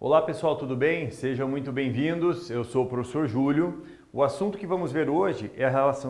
Olá pessoal, tudo bem? Sejam muito bem-vindos. Eu sou o professor Júlio. O assunto que vamos ver hoje é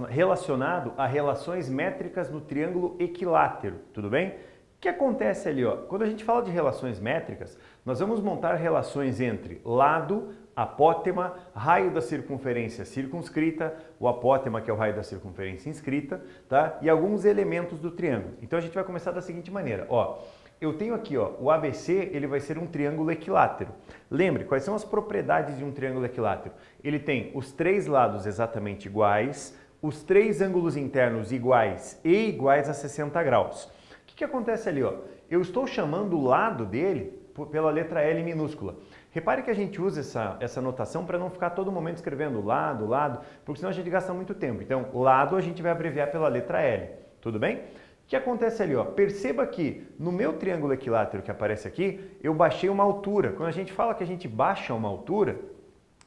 relacionado a relações métricas no triângulo equilátero, tudo bem? O que acontece ali, ó? Quando a gente fala de relações métricas, nós vamos montar relações entre lado, apótema, raio da circunferência circunscrita, o apótema que é o raio da circunferência inscrita, tá? E alguns elementos do triângulo. Então a gente vai começar da seguinte maneira, ó. Eu tenho aqui, ó, o ABC, ele vai ser um triângulo equilátero. Lembre, quais são as propriedades de um triângulo equilátero? Ele tem os três lados exatamente iguais, os três ângulos internos iguais e iguais a 60 graus. O que acontece ali, ó? Eu estou chamando o lado dele pela letra L minúscula. Repare que a gente usa essa notação para não ficar todo momento escrevendo lado, porque senão a gente gasta muito tempo. Então, lado a gente vai abreviar pela letra L, tudo bem? O que acontece ali, ó? Perceba que no meu triângulo equilátero que aparece aqui, eu baixei uma altura. Quando a gente fala que a gente baixa uma altura,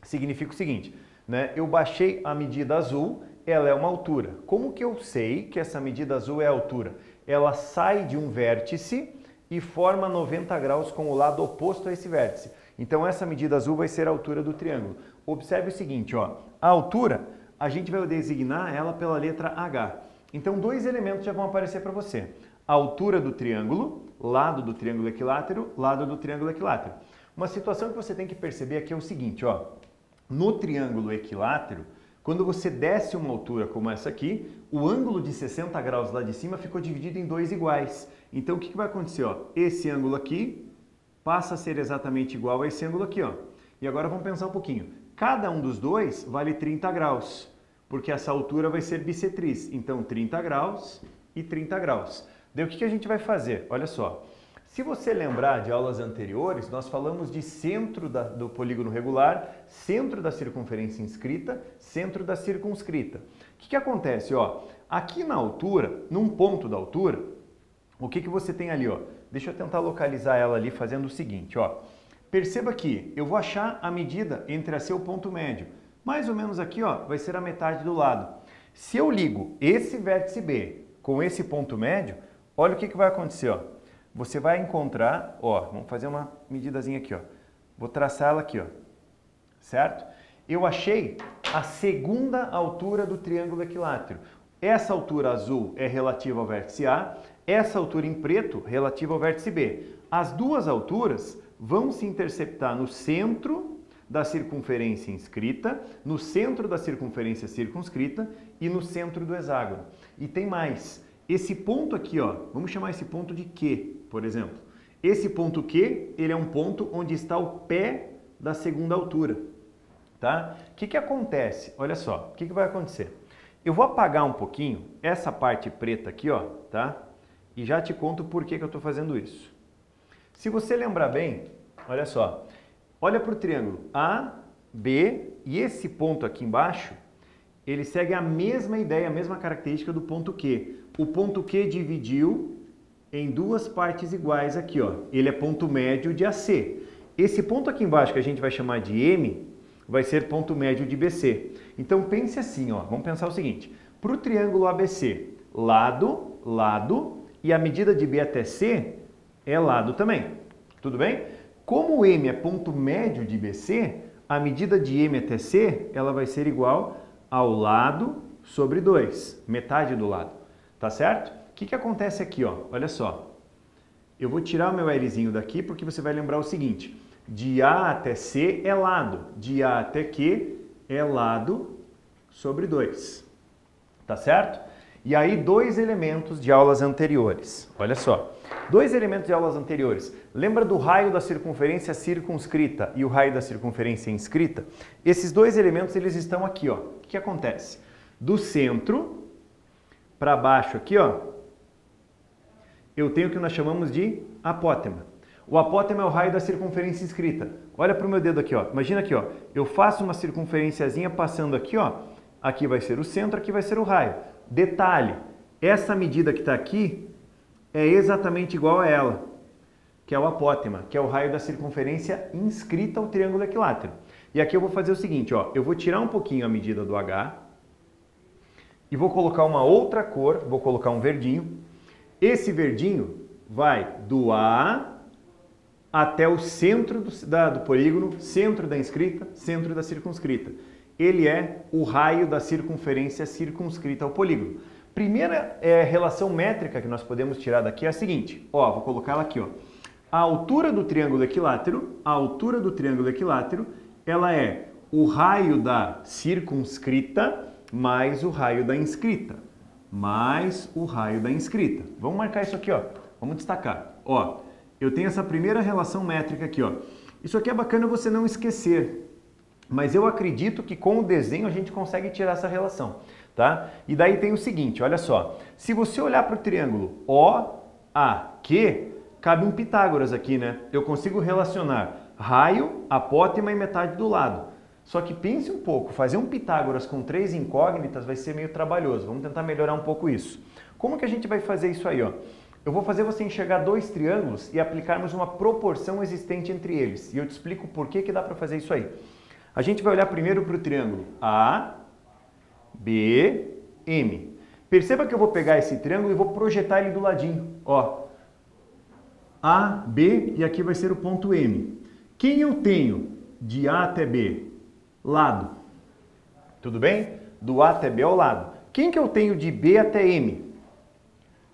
significa o seguinte, né? Eu baixei a medida azul, ela é uma altura. Como que eu sei que essa medida azul é a altura? Ela sai de um vértice e forma 90 graus com o lado oposto a esse vértice. Então essa medida azul vai ser a altura do triângulo. Observe o seguinte, ó, a altura, a gente vai designar ela pela letra H. Então dois elementos já vão aparecer para você. A altura do triângulo, lado do triângulo equilátero, lado do triângulo equilátero. Uma situação que você tem que perceber aqui é o seguinte, ó, no triângulo equilátero, quando você desce uma altura como essa aqui, o ângulo de 60 graus lá de cima ficou dividido em dois iguais. Então o que vai acontecer? Ó? Esse ângulo aqui passa a ser exatamente igual a esse ângulo aqui. Ó. E agora vamos pensar um pouquinho. Cada um dos dois vale 30 graus, porque essa altura vai ser bissetriz. Então 30 graus e 30 graus. Daí o que a gente vai fazer? Olha só. Se você lembrar de aulas anteriores, nós falamos de centro do polígono regular, centro da circunferência inscrita, centro da circunscrita. O que acontece? Ó, aqui na altura, num ponto da altura, o que você tem ali? Ó? Deixa eu tentar localizar ela ali fazendo o seguinte. Ó. Perceba que eu vou achar a medida entre a seu ponto médio. Mais ou menos aqui, ó, vai ser a metade do lado. Se eu ligo esse vértice B com esse ponto médio, olha o que vai acontecer. Ó. Você vai encontrar, ó, vamos fazer uma medidazinha aqui, ó. Vou traçar ela aqui, ó. Certo? Eu achei a segunda altura do triângulo equilátero. Essa altura azul é relativa ao vértice A, essa altura em preto relativa ao vértice B. As duas alturas vão se interceptar no centro da circunferência inscrita, no centro da circunferência circunscrita e no centro do hexágono. E tem mais. Esse ponto aqui, ó, vamos chamar esse ponto de Q, por exemplo. Esse ponto Q, ele é um ponto onde está o pé da segunda altura, tá? O que acontece? Olha só, o que vai acontecer? Eu vou apagar um pouquinho essa parte preta aqui, ó, tá? E já te conto por que eu estou fazendo isso. Se você lembrar bem, olha só, olha para o triângulo A, B e esse ponto aqui embaixo, ele segue a mesma ideia, a mesma característica do ponto Q. O ponto Q dividiu em duas partes iguais aqui, ó. Ele é ponto médio de AC. Esse ponto aqui embaixo, que a gente vai chamar de M, vai ser ponto médio de BC. Então pense assim, ó. Vamos pensar o seguinte. Para o triângulo ABC, lado, lado, e a medida de B até C é lado também. Tudo bem? Como o M é ponto médio de BC, a medida de M até C, ela vai ser igual ao lado sobre 2, metade do lado. Tá certo? O que acontece aqui, ó? Olha só. Eu vou tirar o meu Lzinho daqui porque você vai lembrar o seguinte. De A até C é lado. De A até Q é lado sobre 2. Tá certo? E aí, dois elementos de aulas anteriores. Olha só. Dois elementos de aulas anteriores. Lembra do raio da circunferência circunscrita e o raio da circunferência inscrita? Esses dois elementos, eles estão aqui, ó. O que acontece? Do centro para baixo aqui, ó, eu tenho o que nós chamamos de apótema. O apótema é o raio da circunferência inscrita. Olha para o meu dedo aqui, ó. Imagina aqui, ó. Eu faço uma circunferenciazinha passando aqui, ó. Aqui vai ser o centro, aqui vai ser o raio. Detalhe, essa medida que está aqui é exatamente igual a ela, que é o apótema, que é o raio da circunferência inscrita ao triângulo equilátero. E aqui eu vou fazer o seguinte, ó. Eu vou tirar um pouquinho a medida do H e vou colocar uma outra cor, vou colocar um verdinho. Esse verdinho vai do A até o centro do polígono, centro da inscrita, centro da circunscrita. Ele é o raio da circunferência circunscrita ao polígono. Primeira relação métrica que nós podemos tirar daqui é a seguinte, ó, vou colocar ela aqui, ó. A altura do triângulo equilátero, ela é o raio da circunscrita mais o raio da inscrita, Vamos marcar isso aqui, ó. Vamos destacar. Ó, eu tenho essa primeira relação métrica aqui, ó. Isso aqui é bacana você não esquecer, mas eu acredito que com o desenho a gente consegue tirar essa relação, tá? E daí tem o seguinte, olha só. Se você olhar para o triângulo OAQ, cabe um Pitágoras aqui, né? Eu consigo relacionar raio, apótema e metade do lado. Só que pense um pouco, fazer um Pitágoras com 3 incógnitas vai ser meio trabalhoso. Vamos tentar melhorar um pouco isso. Como que a gente vai fazer isso aí, ó? Eu vou fazer você enxergar 2 triângulos e aplicarmos uma proporção existente entre eles. E eu te explico por que dá para fazer isso aí. A gente vai olhar primeiro para o triângulo ABM. Perceba que eu vou pegar esse triângulo e vou projetar ele do ladinho. Ó, AB e aqui vai ser o ponto M. Quem eu tenho de A até B? Lado. Tudo bem? Do A até B ao lado. Quem que eu tenho de B até M?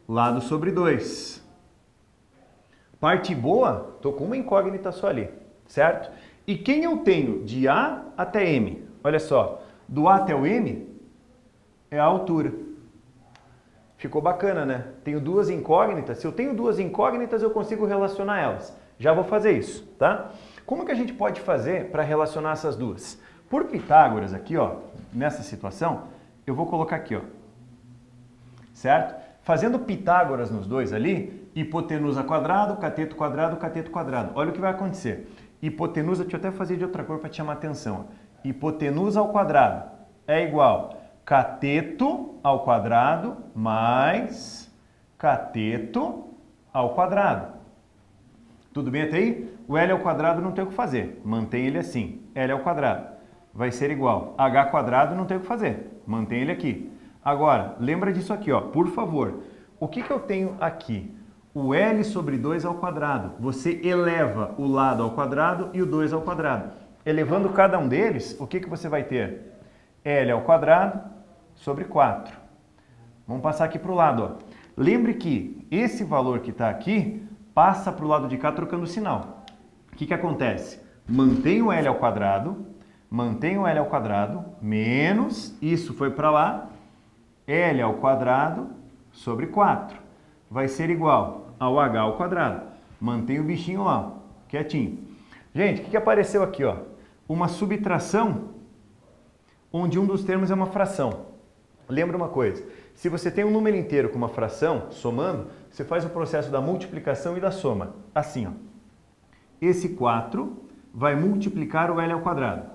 Lado sobre 2. Parte boa, estou com uma incógnita só ali, certo? E quem eu tenho de A até M? Olha só, do A até o M é a altura. Ficou bacana, né? Tenho 2 incógnitas. Se eu tenho 2 incógnitas, eu consigo relacionar elas. Já vou fazer isso, tá? Como que a gente pode fazer para relacionar essas duas? Por Pitágoras aqui, ó, nessa situação, eu vou colocar aqui, ó, certo? Fazendo Pitágoras nos dois ali, hipotenusa quadrado, cateto quadrado, cateto quadrado. Olha o que vai acontecer. Hipotenusa, deixa eu até fazer de outra cor para te chamar a atenção. Hipotenusa ao quadrado é igual cateto ao quadrado mais cateto ao quadrado. Tudo bem até aí? O L ao quadrado não tem o que fazer. Mantém ele assim. L ao quadrado vai ser igual. H quadrado não tem o que fazer. Mantém ele aqui. Agora, lembra disso aqui, ó, por favor. O que eu tenho aqui? O L sobre 2 ao quadrado. Você eleva o lado ao quadrado e o 2 ao quadrado. Elevando cada um deles, o que você vai ter? L ao quadrado sobre 4. Vamos passar aqui para o lado, ó. Lembre que esse valor que está aqui passa para o lado de cá trocando o sinal. O que acontece? Mantém o L ao quadrado, menos, isso foi para lá, L ao quadrado sobre 4. Vai ser igual ao H ao quadrado. Mantém o bichinho lá, ó, quietinho. Gente, o que apareceu aqui, ó? Uma subtração onde um dos termos é uma fração. Lembra uma coisa, se você tem um número inteiro com uma fração, somando, você faz o processo da multiplicação e da soma. Assim, ó. Esse 4 vai multiplicar o L ao quadrado.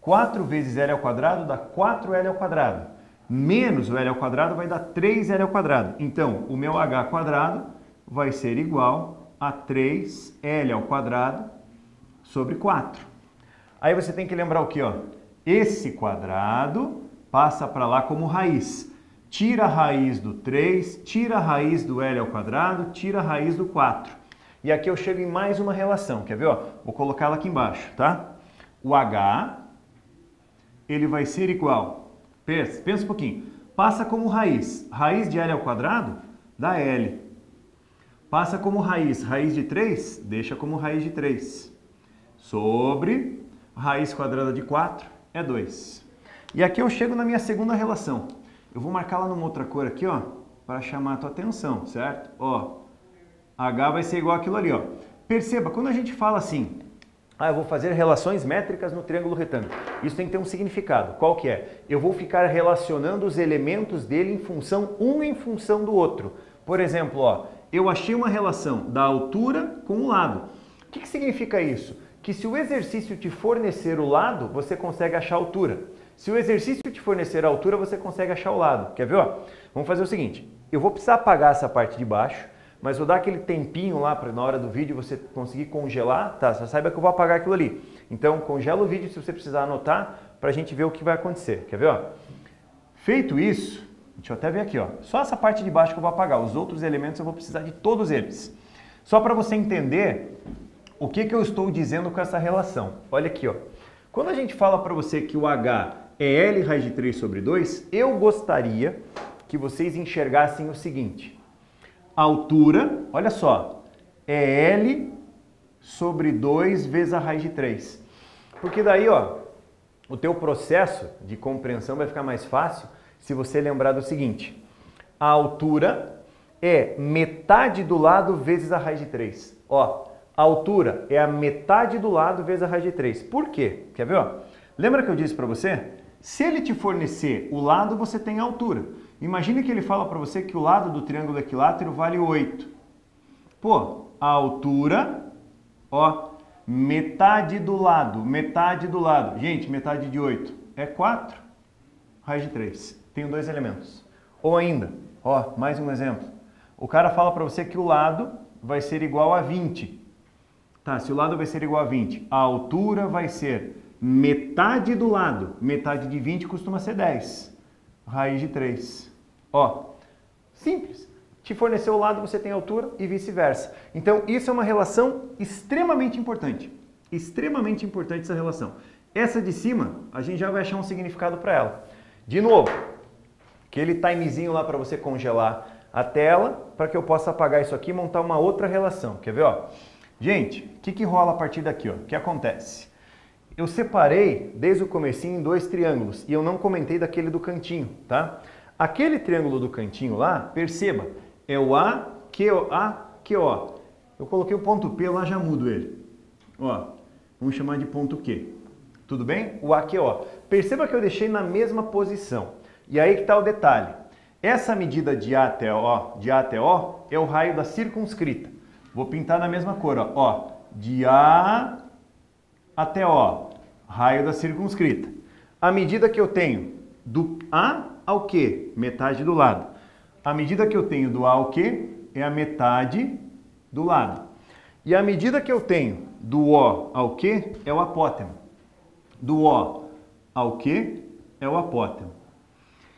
4 vezes L ao quadrado dá 4L ao quadrado. Menos o L ao quadrado vai dar 3L ao quadrado. Então, o meu H quadrado vai ser igual a 3L ao quadrado sobre 4. Aí você tem que lembrar o que, ó? Esse quadrado passa para lá como raiz. Tira a raiz do 3, tira a raiz do L ao quadrado, tira a raiz do 4. E aqui eu chego em mais uma relação, quer ver? Ó? Vou colocar ela aqui embaixo, tá? O H, ele vai ser igual, pensa um pouquinho, passa como raiz. Raiz de L ao quadrado dá L. Passa como raiz de 3, deixa como raiz de 3. Sobre raiz quadrada de 4 é 2. E aqui eu chego na minha segunda relação. Eu vou marcar ela numa outra cor aqui, ó, para chamar a tua atenção, certo? Ó, H vai ser igual àquilo ali, ó. Perceba, quando a gente fala assim, eu vou fazer relações métricas no triângulo retângulo, isso tem que ter um significado. Qual que é? Eu vou ficar relacionando os elementos dele em função, um em função do outro. Por exemplo, ó, eu achei uma relação da altura com o lado. O que significa isso? Que se o exercício te fornecer o lado, você consegue achar a altura. Se o exercício te fornecer a altura, você consegue achar o lado. Quer ver? Ó? Vamos fazer o seguinte, eu vou precisar apagar essa parte de baixo, mas vou dar aquele tempinho lá para na hora do vídeo você conseguir congelar, tá? Só saiba que eu vou apagar aquilo ali. Então, congela o vídeo se você precisar anotar para a gente ver o que vai acontecer. Quer ver? Ó? Feito isso, deixa eu até ver aqui, ó. Só essa parte de baixo que eu vou apagar. Os outros elementos eu vou precisar de todos eles. Só para você entender O que eu estou dizendo com essa relação? Olha aqui, ó. Quando a gente fala para você que o H é L raiz de 3 sobre 2, eu gostaria que vocês enxergassem o seguinte. A altura, olha só, é L sobre 2 vezes a raiz de 3. Porque daí, ó, o teu processo de compreensão vai ficar mais fácil se você lembrar do seguinte. A altura é metade do lado vezes a raiz de 3. Ó, a altura é a metade do lado vezes a raiz de 3. Por quê? Quer ver? Ó? Lembra que eu disse para você? Se ele te fornecer o lado, você tem a altura. Imagine que ele fala para você que o lado do triângulo equilátero vale 8. Pô, a altura, ó, metade do lado, metade do lado. Gente, metade de 8 é 4, raiz de 3. Tenho dois elementos. Ou ainda, ó, mais um exemplo. O cara fala para você que o lado vai ser igual a 20. Tá, se o lado vai ser igual a 20, a altura vai ser metade do lado. Metade de 20 costuma ser 10. Raiz de 3. Ó, simples. Te forneceu o lado, você tem a altura e vice-versa. Então, isso é uma relação extremamente importante. Extremamente importante essa relação. Essa de cima, a gente já vai achar um significado para ela. De novo, aquele timezinho lá para você congelar a tela, para que eu possa apagar isso aqui e montar uma outra relação. Quer ver, ó? Gente, o que rola a partir daqui, ó? O que acontece? Eu separei desde o comecinho em dois triângulos e eu não comentei daquele do cantinho, tá? Aquele triângulo do cantinho lá, perceba, é o AQO. Eu coloquei o ponto P lá, já mudo ele. Ó, vamos chamar de ponto Q. Tudo bem? O AQO. Perceba que eu deixei na mesma posição. E aí que está o detalhe. Essa medida de A até O é o raio da circunscrita. Vou pintar na mesma cor, ó. De A até O, raio da circunscrita. A medida que eu tenho do A ao Q, metade do lado. A medida que eu tenho do A ao Q é a metade do lado. E a medida que eu tenho do O ao Q é o apótemo. Do O ao Q é o apótemo.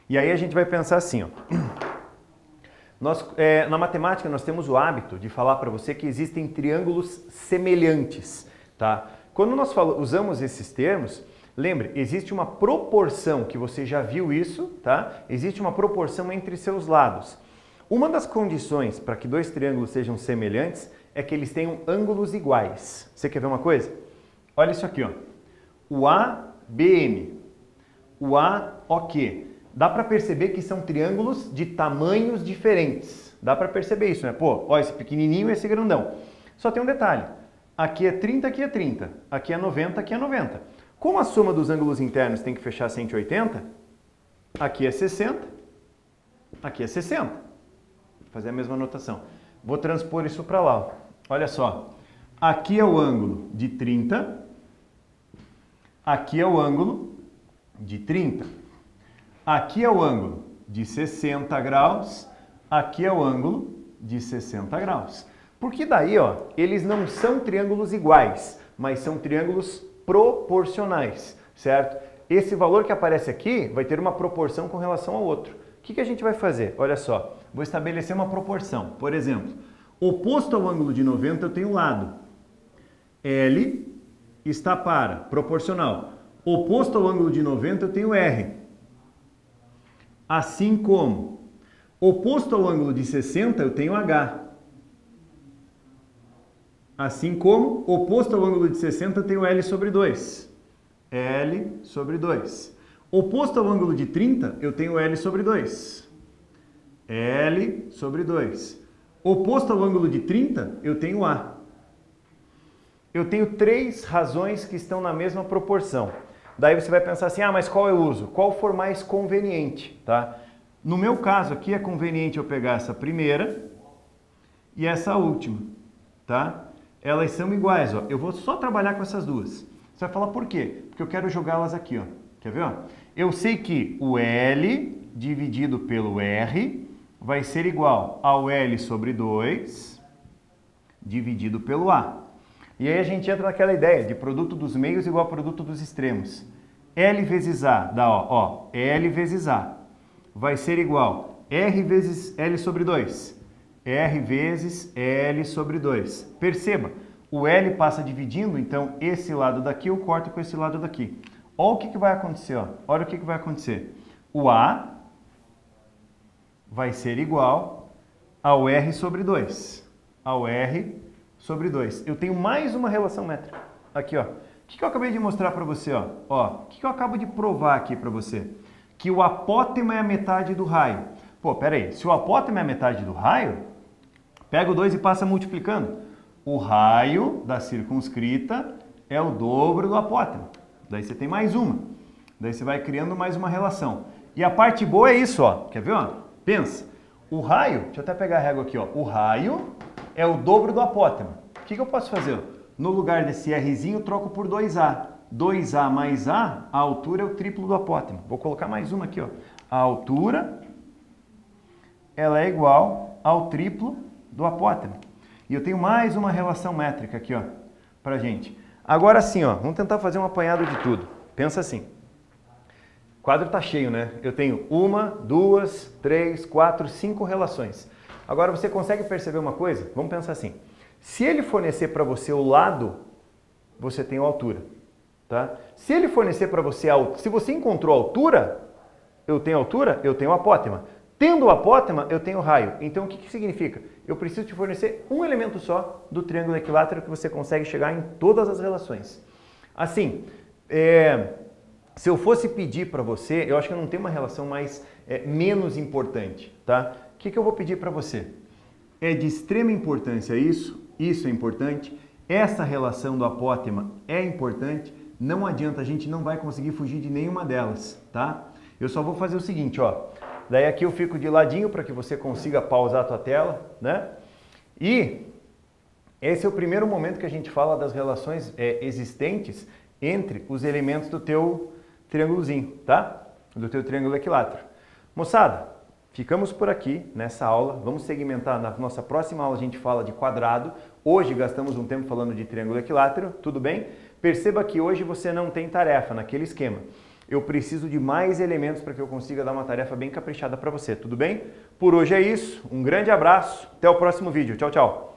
E aí a gente vai pensar assim, ó. Na matemática nós temos o hábito de falar para você que existem triângulos semelhantes, tá? Quando nós usamos esses termos, lembre, existe uma proporção, que você já viu isso, tá? Existe uma proporção entre seus lados. Uma das condições para que dois triângulos sejam semelhantes é que eles tenham ângulos iguais. Você quer ver uma coisa? Olha isso aqui, ó. O ABM, o AOQ. Dá para perceber que são triângulos de tamanhos diferentes. Dá para perceber isso, né? Pô, ó, esse pequenininho e esse grandão. Só tem um detalhe. Aqui é 30, aqui é 30. Aqui é 90, aqui é 90. Como a soma dos ângulos internos tem que fechar 180, aqui é 60, aqui é 60. Vou fazer a mesma notação. Vou transpor isso para lá. Ó. Olha só. Aqui é o ângulo de 30. Aqui é o ângulo de 30. Aqui é o ângulo de 60 graus, aqui é o ângulo de 60 graus. Porque daí, ó, eles não são triângulos iguais, mas são triângulos proporcionais, certo? Esse valor que aparece aqui vai ter uma proporção com relação ao outro. O que a gente vai fazer? Olha só, vou estabelecer uma proporção. Por exemplo, oposto ao ângulo de 90 eu tenho o lado. L está para proporcional. Oposto ao ângulo de 90 eu tenho R. Assim como, oposto ao ângulo de 60, eu tenho H. Assim como, oposto ao ângulo de 60, eu tenho L sobre 2. L sobre 2. Oposto ao ângulo de 30, eu tenho L sobre 2. L sobre 2. Oposto ao ângulo de 30, eu tenho A. Eu tenho três razões que estão na mesma proporção. Daí você vai pensar assim, mas qual eu uso? Qual for mais conveniente, tá? No meu caso aqui é conveniente eu pegar essa primeira e essa última, tá? Elas são iguais, ó. Eu vou só trabalhar com essas duas. Você vai falar por quê? Porque eu quero jogá-las aqui, ó. Quer ver, ó? Eu sei que o L dividido pelo R vai ser igual ao L sobre 2 dividido pelo A. E aí a gente entra naquela ideia de produto dos meios igual a produto dos extremos. L vezes A dá, ó, L vezes A vai ser igual R vezes L sobre 2. R vezes L sobre 2. Perceba, O L passa dividindo, então esse lado daqui eu corto com esse lado daqui. Olha o que vai acontecer, ó. Olha o que vai acontecer. O A vai ser igual ao R sobre 2. Ao R sobre 2. Eu tenho mais uma relação métrica. Aqui, ó. O que eu acabei de mostrar para você, ó? Ó, o que eu acabo de provar aqui para você? Que o apótema é a metade do raio. Pô, pera aí. Se o apótema é a metade do raio, pega o 2 e passa multiplicando. O raio da circunscrita é o dobro do apótema. Daí você tem mais uma. Daí você vai criando mais uma relação. E a parte boa é isso, ó. Quer ver, ó? Pensa. O raio, deixa eu até pegar a régua aqui, ó. O raio é o dobro do apótema. O que eu posso fazer? No lugar desse Rzinho, eu troco por 2A. 2A mais A altura é o triplo do apótema. Vou colocar mais uma aqui, ó. A altura, ela é igual ao triplo do apótema. E eu tenho mais uma relação métrica aqui, ó, pra gente. Agora sim, ó, vamos tentar fazer um apanhado de tudo. Pensa assim. O quadro tá cheio, né? Eu tenho 1, 2, 3, 4, 5 relações. Agora você consegue perceber uma coisa? Vamos pensar assim. Se ele fornecer para você o lado, você tem a altura, tá? Se ele fornecer para você se você encontrou a altura, eu tenho o apótema. Tendo o apótema, eu tenho o raio. Então o que significa? Eu preciso te fornecer um elemento só do triângulo equilátero que você consegue chegar em todas as relações. Assim, se eu fosse pedir para você, eu acho que não tem uma relação menos importante, tá? O que eu vou pedir para você? É de extrema importância isso é importante, essa relação do apótema é importante, não adianta, a gente não vai conseguir fugir de nenhuma delas, tá? Eu só vou fazer o seguinte, ó, daí aqui eu fico de ladinho para que você consiga pausar a tua tela, né? E esse é o primeiro momento que a gente fala das relações existentes entre os elementos do teu triângulozinho, tá? Do teu triângulo equilátero. Moçada, ficamos por aqui nessa aula, vamos segmentar, na nossa próxima aula a gente fala de quadrado, hoje gastamos um tempo falando de triângulo equilátero, tudo bem? Perceba que hoje você não tem tarefa naquele esquema, eu preciso de mais elementos para que eu consiga dar uma tarefa bem caprichada para você, tudo bem? Por hoje é isso, um grande abraço, até o próximo vídeo, tchau, tchau!